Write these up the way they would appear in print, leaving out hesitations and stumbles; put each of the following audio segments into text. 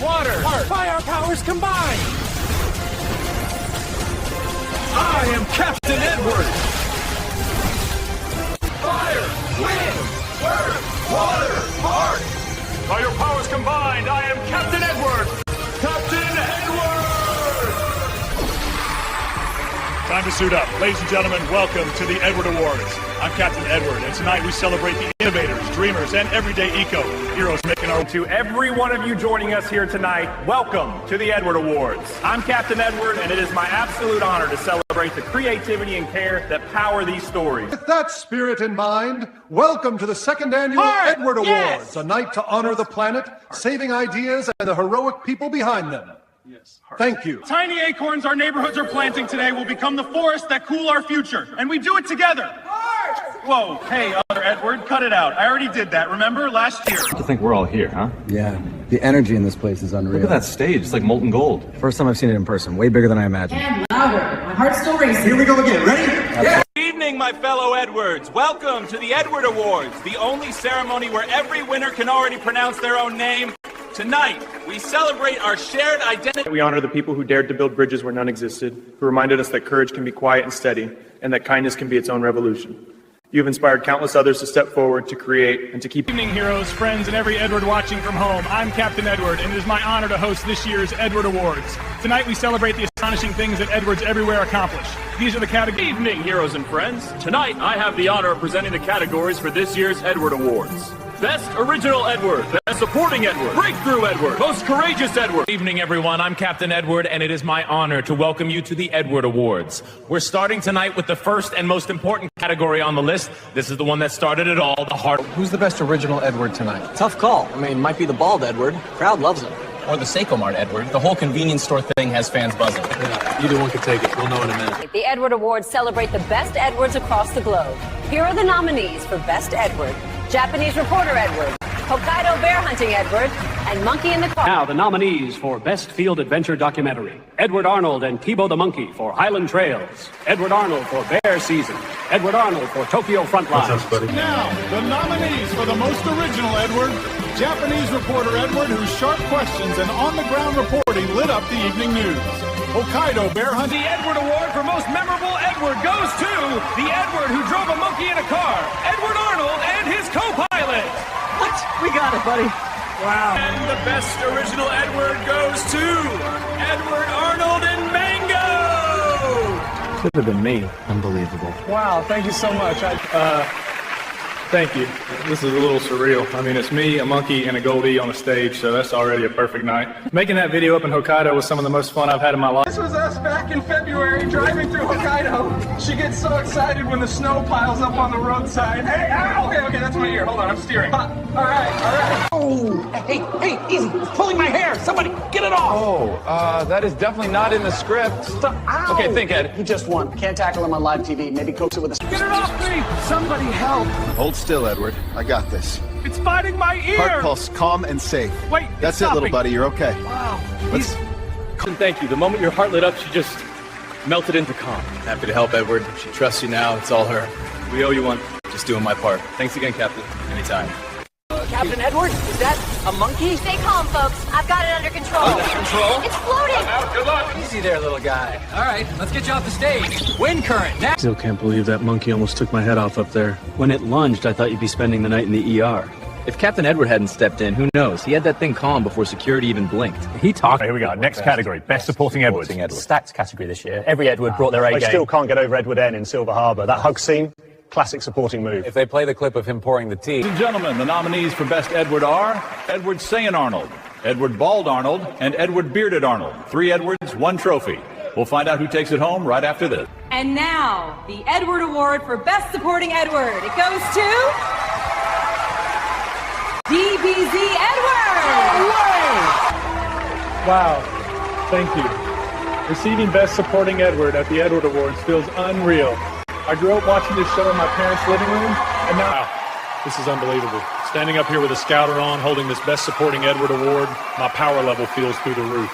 water, by our powers combined! I am Captain Edward! Fire, wind, earth, water, heart! By your powers combined, I am Captain Edward! Captain Edward! Time to suit up. Ladies and gentlemen, welcome to the Edward Awards. I'm Captain Edward, and tonight we celebrate the innovators, dreamers, and everyday eco-heroes making our... To every one of you joining us here tonight, welcome to the Edward Awards. I'm Captain Edward, and it is my absolute honor to celebrate the creativity and care that power these stories. With that spirit in mind, welcome to the second annual Edward Awards, a night to honor the planet, saving ideas, and the heroic people behind them. Thank you. Tiny acorns our neighborhoods are planting today will become the forests that cool our future, and we do it together. Whoa, hey, other Edward, cut it out. I already did that, remember, last year. I think we're all here, huh? Yeah, the energy in this place is unreal. Look at that stage, it's like molten gold. First time I've seen it in person, way bigger than I imagined. And louder, my heart's still racing. Here we go again, ready? Good evening, my fellow Edwards. Welcome to the Edward Awards, the only ceremony where every winner can already pronounce their own name. Tonight, we celebrate our shared identity. We honor the people who dared to build bridges where none existed, who reminded us that courage can be quiet and steady, and that kindness can be its own revolution. You have inspired countless others to step forward, to create, and to keep... Good evening, heroes, friends, and every Edward watching from home. I'm Captain Edward, and it is my honor to host this year's Edward Awards. Tonight, we celebrate the astonishing things that Edwards everywhere accomplish. These are the categories. Good evening, heroes and friends. Tonight, I have the honor of presenting the categories for this year's Edward Awards. Best Original Edward, Best Supporting Edward, Breakthrough Edward, Most Courageous Edward. Good evening, everyone. I'm Captain Edward, and it is my honor to welcome you to the Edward Awards. We're starting tonight with the first and most important category on the list. This is the one that started it all, the heart. Who's the best original Edward tonight? Tough call. I mean, might be the bald Edward. Crowd loves him. Or the Seiko Mart Edward. The whole convenience store thing has fans buzzing. Yeah, either one could take it. We'll know in a minute. The Edward Awards celebrate the best Edwards across the globe. Here are the nominees for Best Edward: Japanese Reporter Edward, Hokkaido Bear Hunting Edward, and Monkey in the Car. Now, the nominees for Best Field Adventure Documentary: Edward Arnold and Kibo the Monkey for Highland Trails, Edward Arnold for Bear Season, Edward Arnold for Tokyo Frontlines. Now, the nominees for the most original Edward: Japanese Reporter Edward, whose sharp questions and on-the-ground reporting lit up the evening news. Hokkaido Bear Hunting. The Edward Award for most memorable Edward goes to the Edward who drove a monkey in a car, Edward Arnold and his co-pilot. What? We got it, buddy. Wow. And the best original Edward goes to Edward Arnold and Mango. Could have been me. Unbelievable. Wow, thank you so much. Thank you. This is a little surreal. I mean, it's me, a monkey, and a goldie on a stage, so that's already a perfect night. Making that video up in Hokkaido was some of the most fun I've had in my life. This was us back in February driving through Hokkaido. She gets so excited when the snow piles up on the roadside. Hey, ow! Okay, that's my ear. Hold on, I'm steering. All right. Oh, hey, easy. It's pulling my hair. Somebody, get it off. Oh, that is definitely not in the script. Ow. Okay, think, Ed. He just won. Can't tackle him on live TV. Maybe coax it with a... Get it off me! Somebody help! Hold still, Edward. I got this. It's biting my ear! Heart pulse, calm and safe. Wait, that's it, little buddy. You're okay. Wow. Let's... Thank you. The moment your heart lit up, she just melted into calm. Happy to help, Edward. She trusts you now. It's all her. We owe you one. Just doing my part. Thanks again, Captain. Anytime. Captain Edward, is that a monkey? Stay calm, folks. I've got it under control. Under control? It's floating. Good luck. Easy there, little guy. All right, let's get you off the stage. Wind current. Now. Still can't believe that monkey almost took my head off up there. When it lunged, I thought you'd be spending the night in the ER. If Captain Edward hadn't stepped in, who knows? He had that thing calm before security even blinked. He talked. Here we go. Next category: Best Supporting Edward. Stacked category this year. Every Edward brought their A game. I still can't get over Edward N in Silver Harbor. That hug scene, classic supporting move. If they play the clip of him pouring the tea. Ladies and gentlemen, the nominees for Best Edward are Edward Saiyan Arnold, Edward Bald Arnold, and Edward Bearded Arnold. 3 Edwards, 1 trophy. We'll find out who takes it home right after this. And now, the Edward Award for Best Supporting Edward. It goes to... DBZ Edward! Wow. Thank you. Receiving Best Supporting Edward at the Edward Awards feels unreal. I grew up watching this show in my parents' living room, and now... This is unbelievable. Standing up here with a scouter on, holding this Best Supporting Edward Award, my power level feels through the roof.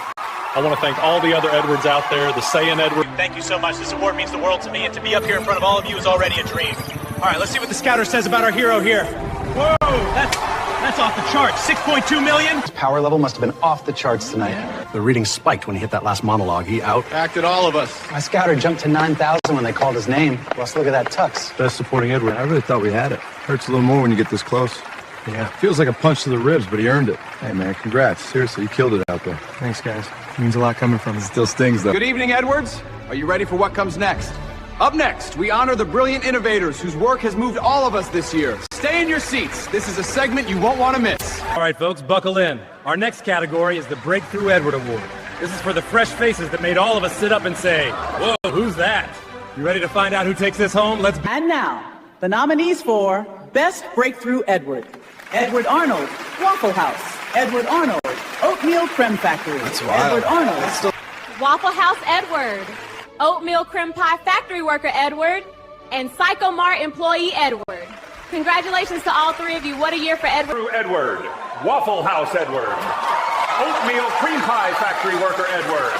I want to thank all the other Edwards out there, the Saiyan Edward. Thank you so much. This award means the world to me, and to be up here in front of all of you is already a dream. All right, let's see what the scouter says about our hero here. Whoa, that's... That's off the charts. 6.2 million. His power level must have been off the charts tonight. The reading spiked when he hit that last monologue. He Acted all of us. My scouter jumped to 9,000 when they called his name. Plus, look at that tux. Best supporting Edward. I really thought we had it. Hurts a little more when you get this close. Yeah. Feels like a punch to the ribs, but he earned it. Hey, man, congrats. Seriously, you killed it out there. Thanks, guys. Means a lot coming from you. Still stings, though. Good evening, Edwards. Are you ready for what comes next? Up next, we honor the brilliant innovators whose work has moved all of us this year. Stay in your seats. This is a segment you won't want to miss. All right, folks, buckle in. Our next category is the Breakthrough Edward Award. This is for the fresh faces that made all of us sit up and say, whoa, who's that? You ready to find out who takes this home? Let's be. And now, the nominees for Best Breakthrough Edward. Edward Arnold, Waffle House. Edward Arnold, Oatmeal Creme Factory. That's wild. Edward Arnold. Waffle House Edward, Oatmeal Creme Pie Factory Worker Edward, and Psycho Mart Employee Edward. Congratulations to all three of you. What a year for Edward. Edward, Waffle House Edward, Oatmeal Cream Pie Factory Worker Edward,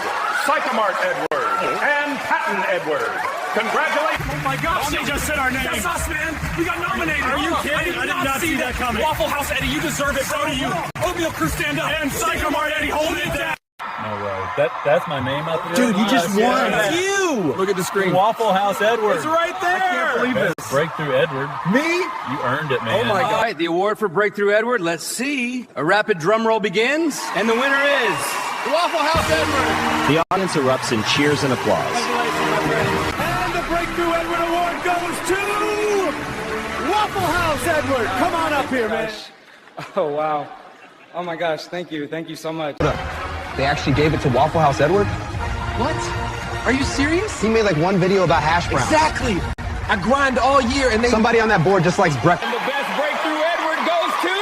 Psychomart Edward, and Patton Edward. Congratulations. Oh my gosh, they just said our name. That's us, man. We got nominated. Are you kidding? I did not see that coming. Waffle House Eddie, you deserve it, bro. You. Oatmeal Crew, stand up. And Psycho Mart Eddie, hold it down. No way. That's my name up there. Dude, he just won. That's you. Look at the screen. Waffle House Edward. It's right there. I can't believe this. Breakthrough Edward. Me? You earned it, man. Oh my God. All right, the award for Breakthrough Edward. Let's see. A rapid drum roll begins, and the winner is the Waffle House Edward. The audience erupts in cheers and applause. And the Breakthrough Edward Award goes to Waffle House Edward. Come on up here, man. Oh, wow. Oh, my gosh. Thank you. Thank you so much. They actually gave it to Waffle House Edward? What? Are you serious? He made like one video about hash browns. Exactly. I grind all year, and they. Somebody on that board just likes breakfast. And the best Breakthrough Edward goes to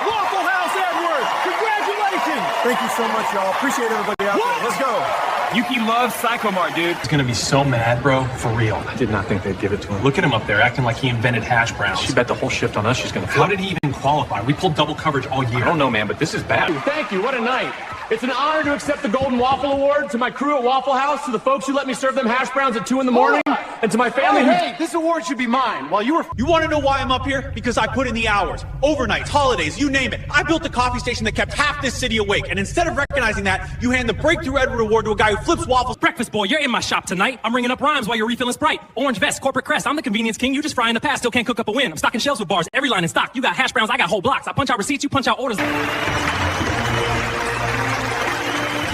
Waffle House Edward. Congratulations. Thank you so much, y'all. Appreciate everybody out there. Let's go. Yuki loves Psychomart, dude. He's gonna be so mad, bro, for real. I did not think they'd give it to him. Look at him up there, acting like he invented hash browns. She bet the whole shift on us she's gonna flip. How did he even qualify? We pulled double coverage all year. I don't know, man, but this is bad. Thank you. What a night. It's an honor to accept the Golden Waffle Award to my crew at Waffle House, to the folks who let me serve them hash browns at 2 in the morning, and to my family. Hey, this award should be mine. While you were. You want to know why I'm up here? Because I put in the hours, overnights, holidays, you name it. I built a coffee station that kept half this city awake, and instead of recognizing that, you hand the Breakthrough Edward Award to a guy who flips waffles. Breakfast boy, you're in my shop tonight. I'm ringing up rhymes while you're refilling Sprite. Orange vest, corporate crest. I'm the convenience king. You just fry in the past, still can't cook up a win. I'm stocking shelves with bars, every line in stock. You got hash browns, I got whole blocks. I punch out receipts, you punch out orders.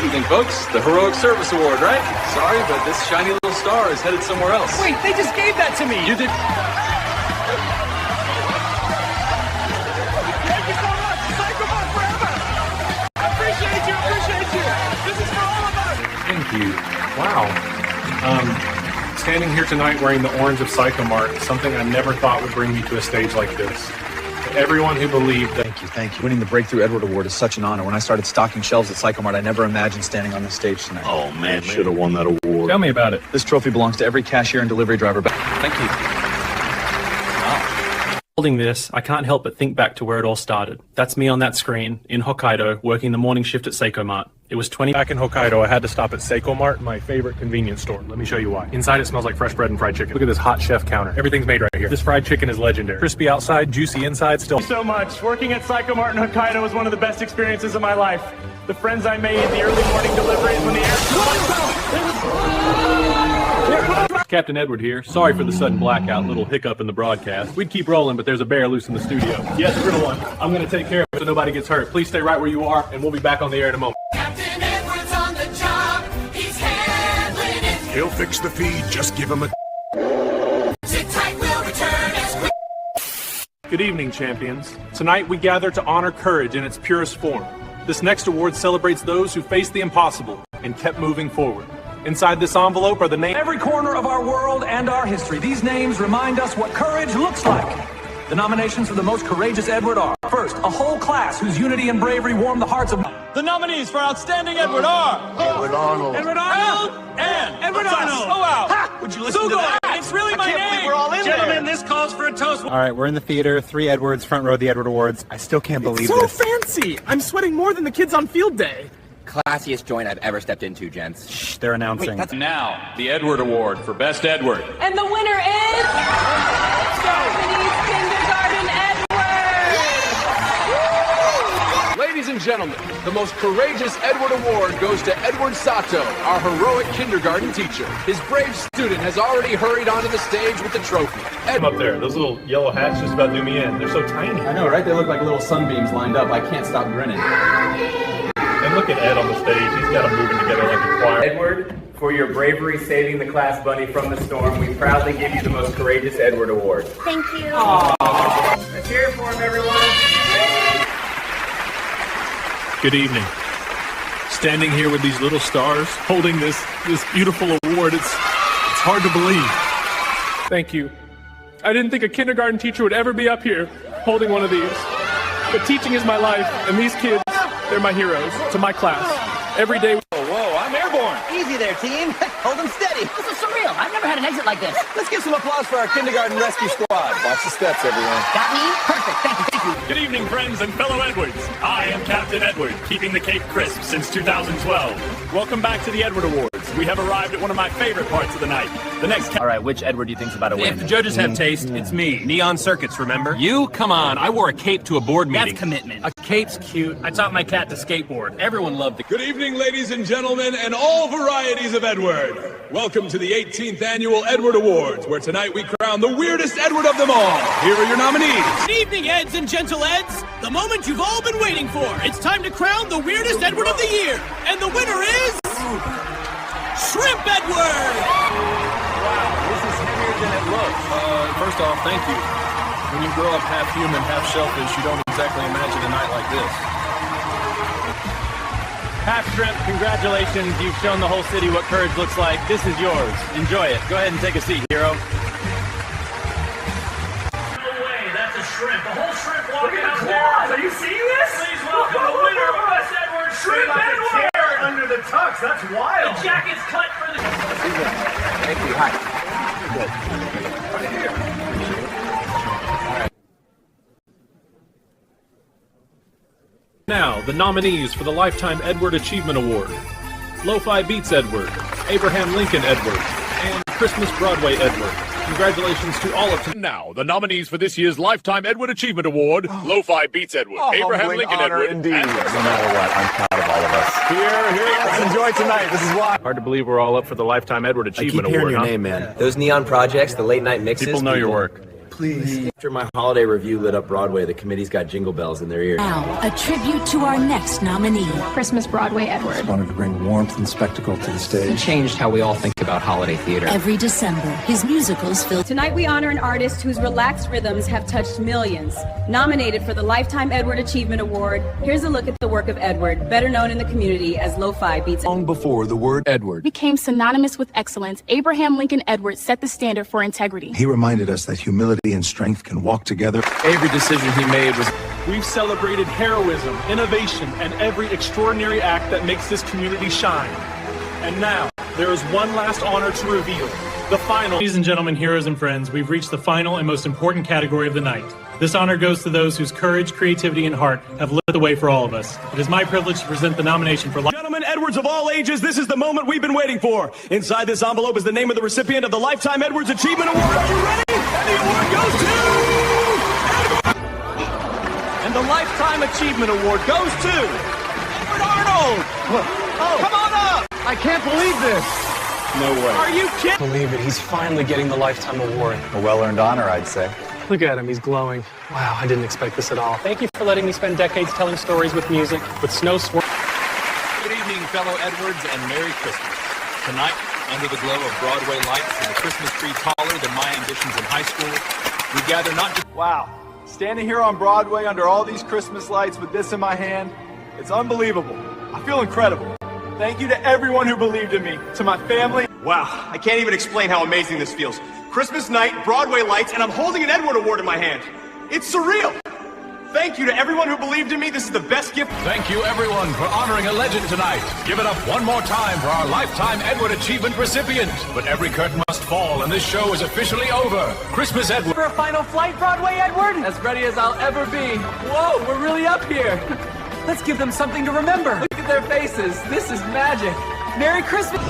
Evening, folks. The Heroic Service Award, right? Sorry, but this shiny little star is headed somewhere else. Wait, they just gave that to me. You did. Thank you so much. Psychomart forever. I appreciate you. This is for all of us. Thank you. Wow. Standing here tonight wearing the orange of Psychomart, something I never thought would bring me to a stage like this. To everyone who believed that. Thank you. Winning the Breakthrough Edward Award is such an honor. When I started stocking shelves at Psychomart, I never imagined standing on this stage tonight. Oh, man. Should have won that award. Tell me about it. This trophy belongs to every cashier and delivery driver. Thank you. Holding this, I can't help but think back to where it all started. That's me on that screen, in Hokkaido, working the morning shift at Seiko Mart. It was 20. Back in Hokkaido, I had to stop at Seiko Mart, my favorite convenience store. Let me show you why. Inside, it smells like fresh bread and fried chicken. Look at this hot chef counter. Everything's made right here. This fried chicken is legendary. Crispy outside, juicy inside, still. Thank you so much. Working at Psycho Mart in Hokkaido was one of the best experiences of my life. The friends I made, the early morning deliveries when the air... Captain Edward here. Sorry for the sudden blackout, little hiccup in the broadcast. We'd keep rolling, but there's a bear loose in the studio. Yes, real one. I'm going to take care of it so nobody gets hurt. Please stay right where you are, and we'll be back on the air in a moment. Captain Edward's on the job. He's handling it. He'll fix the feed. Just give him a... Sit tight, we'll return as quick. Good evening, champions. Tonight we gather to honor courage in its purest form. This next award celebrates those who faced the impossible and kept moving forward. Inside this envelope are the names. Every corner of our world and our history. These names remind us what courage looks like. The nominations for the most courageous Edward are: first, a whole class whose unity and bravery warm the hearts of... The nominees for Outstanding Edward are... Edward Arnold. Edward Arnold and Edward Arnold. Oh, wow. Ha! Would you listen So to that? It's really my name. We're all in Gentlemen, there. this calls for a toast. All right, we're in the theater. 3 Edwards, front row of the Edward Awards. I still can't believe So this. fancy. I'm sweating more than the kids on field day. Classiest joint I've ever stepped into, gents. Shh, they're announcing. Now, the Edward Award for Best Edward. And the winner is Japanese Kindergarten Edward. Ladies and gentlemen, the most courageous Edward Award goes to Edward Sato, our heroic kindergarten teacher. His brave student has already hurried onto the stage with the trophy. Come up there. Those little yellow hats just about do me in. They're so tiny. I know, right? They look like little sunbeams lined up. I can't stop grinning. And look at Ed on the stage. He's got them moving together like a choir. Edward, for your bravery saving the class bunny from the storm, we proudly give you the most courageous Edward Award. Thank you. Let's hear it for him, everyone. Good evening. Standing here with these little stars, holding this beautiful award, it's hard to believe. Thank you. I didn't think a kindergarten teacher would ever be up here holding one of these. But teaching is my life, and these kids, they're my heroes to my class. Every day. Whoa, I'm airborne. Easy there, team. Hold them steady. This is surreal. I've never had an exit like this. Let's give some applause for our kindergarten rescue squad. Watch the steps, everyone. Got me? Perfect. Thank you. Good evening, friends and fellow Edwards. I am Captain Edward, keeping the Cape crisp since 2012. Welcome back to the Edward Awards. We have arrived at one of my favorite parts of the night. The next. All right, which Edward do you think's about to win? If the judges have taste, it's me. Neon Circuits, remember? You? Come on, I wore a cape to a board meeting. That's commitment. A cape's cute. I taught my cat to skateboard. Everyone loved it. Good evening, ladies and gentlemen, and all varieties of Edward. Welcome to the 18th Annual Edward Awards, where tonight we crown the weirdest Edward of them all. Here are your nominees. Good evening, Eds and Gentle Eds. The moment you've all been waiting for. It's time to crown the weirdest Edward of the year. And the winner is... Shrimp Edward! Wow, this is heavier than it looks. First off, thank you. When you grow up half human, half shellfish, you don't exactly imagine a night like this. Half Shrimp, congratulations. You've shown the whole city what courage looks like. This is yours. Enjoy it. Go ahead and take a seat, hero. That's a shrimp. The whole shrimp walking out there. Are you seeing this? Please welcome the winner of Best Edward, Shrimp Edward! Under the tux, that's wild. The jacket's cut for the... Thank you. Hi. Good. Now, the nominees for the Lifetime Edward Achievement Award. Lo-Fi Beats Edward, Abraham Lincoln Edward, and Christmas Broadway Edward. Congratulations to all of them. Now, the nominees for this year's Lifetime Edward Achievement Award, Lo-Fi Beats Edward, Abraham Lincoln Edward, Indeed. No matter what, I'm proud of all of us. Here, let's enjoy tonight. This is why. Hard to believe we're all up for the Lifetime Edward Achievement Award, huh? man. Those neon projects, the late night mixes. People know your work. Please. After my holiday review lit up Broadway, the committee's got jingle bells in their ears. Now, a tribute to our next nominee, Christmas Broadway Edward. Wanted to bring warmth and spectacle to the stage. Changed how we all think about holiday theater. Every December, his musicals fill. Tonight we honor an artist whose relaxed rhythms have touched millions. Nominated for the Lifetime Edward Achievement Award, here's a look at the work of Edward, better known in the community as Lo-Fi Beats. Long before the word Edward became synonymous with excellence, Abraham Lincoln Edward set the standard for integrity. he reminded us that humility and strength can walk together. Every decision he made was... We've celebrated heroism, innovation, and every extraordinary act that makes this community shine. And now, there is one last honor to reveal. The final. Ladies and gentlemen, heroes and friends, we've reached the final and most important category of the night. This honor goes to those whose courage, creativity, and heart have lit the way for all of us. It is my privilege to present the nomination for... Gentlemen, Edwards of all ages, this is the moment we've been waiting for. Inside this envelope is the name of the recipient of the Lifetime Edwards Achievement Award. Are you ready? And the award goes to... Edward! And the Lifetime Achievement Award goes to... Edward Arnold! Come on up! I can't believe this. No way. Are you kidding? Believe it, he's finally getting the Lifetime Award. A well-earned honor, I'd say. Look at him, he's glowing. Wow, I didn't expect this at all. Thank you for letting me spend decades telling stories with music, with snow swirl. Good evening, fellow Edwards, and Merry Christmas. Tonight, under the glow of Broadway lights and a Christmas tree taller than my ambitions in high school, we gather not just... Wow. Standing here on Broadway under all these Christmas lights with this in my hand, it's unbelievable. I feel incredible. Thank you to everyone who believed in me, to my family. Wow, I can't even explain how amazing this feels. Christmas night, Broadway lights, and I'm holding an Edward Award in my hand. It's surreal. Thank you to everyone who believed in me. This is the best gift. Thank you, everyone, for honoring a legend tonight. Give it up one more time for our Lifetime Edward Achievement recipient. But every curtain must fall, and this show is officially over. Christmas Edward. For a final flight, Broadway Edward? As ready as I'll ever be. Whoa, we're really up here. Let's give them something to remember. Look at their faces. This is magic. Merry Christmas.